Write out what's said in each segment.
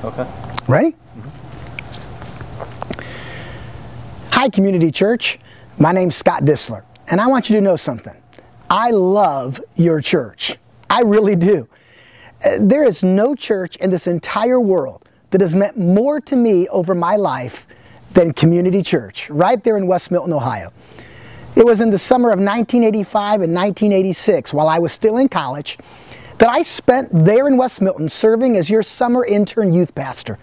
Okay. Ready? Hi, Community Church. My name's Scott Distler, and I want you to know something. I love your church. I really do. There is no church in this entire world that has meant more to me over my life than Community Church, right there in West Milton, Ohio. It was in the summer of 1985 and 1986, while I was still in college, that I spent there in West Milton serving as your summer intern youth pastor.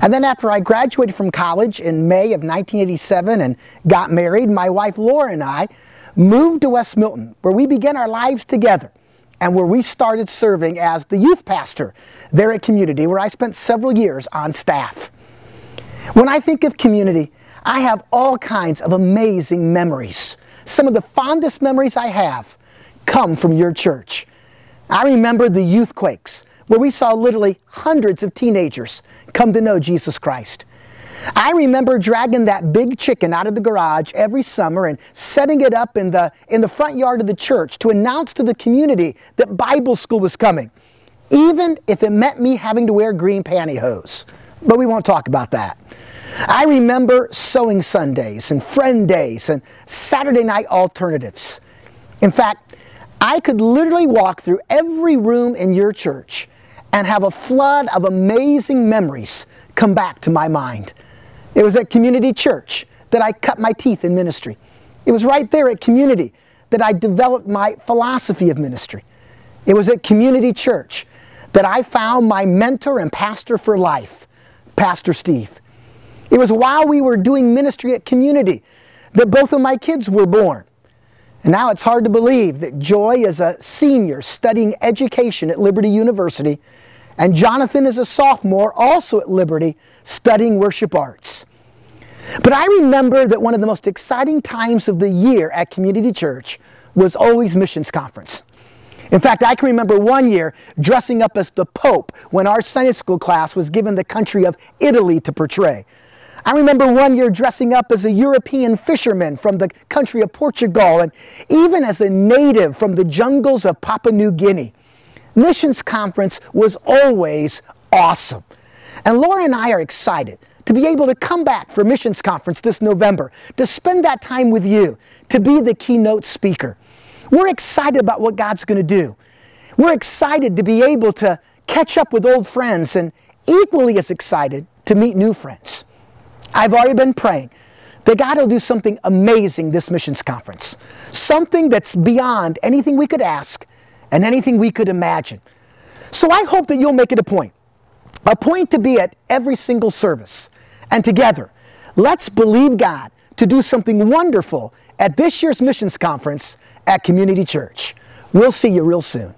And then after I graduated from college in May of 1987 and got married, my wife Laura and I moved to West Milton, where we began our lives together and where we started serving as the youth pastor there at Community, where I spent several years on staff. When I think of Community, I have all kinds of amazing memories. Some of the fondest memories I have come from your church. I remember the youth quakes, where we saw literally hundreds of teenagers come to know Jesus Christ. I remember dragging that big chicken out of the garage every summer and setting it up in the front yard of the church to announce to the community that Bible school was coming, even if it meant me having to wear green pantyhose. But we won't talk about that. I remember sewing Sundays and friend days and Saturday night alternatives. In fact, I could literally walk through every room in your church and have a flood of amazing memories come back to my mind. It was at Community Church that I cut my teeth in ministry. It was right there at Community that I developed my philosophy of ministry. It was at Community Church that I found my mentor and pastor for life, Pastor Steve. It was while we were doing ministry at Community that both of my kids were born. And now it's hard to believe that Joy is a senior studying education at Liberty University, and Jonathan is a sophomore also at Liberty studying worship arts. But I remember that one of the most exciting times of the year at Community Church was always Missions Conference. In fact, I can remember one year dressing up as the Pope when our Sunday school class was given the country of Italy to portray. I remember one year dressing up as a European fisherman from the country of Portugal and even as a native from the jungles of Papua New Guinea. Missions Conference was always awesome. And Laura and I are excited to be able to come back for Missions Conference this November, to spend that time with you, to be the keynote speaker. We're excited about what God's going to do. We're excited to be able to catch up with old friends and equally as excited to meet new friends. I've already been praying that God will do something amazing this Missions Conference, something that's beyond anything we could ask and anything we could imagine. So I hope that you'll make it a point to be at every single service. And together, let's believe God to do something wonderful at this year's Missions Conference at Community Church. We'll see you real soon.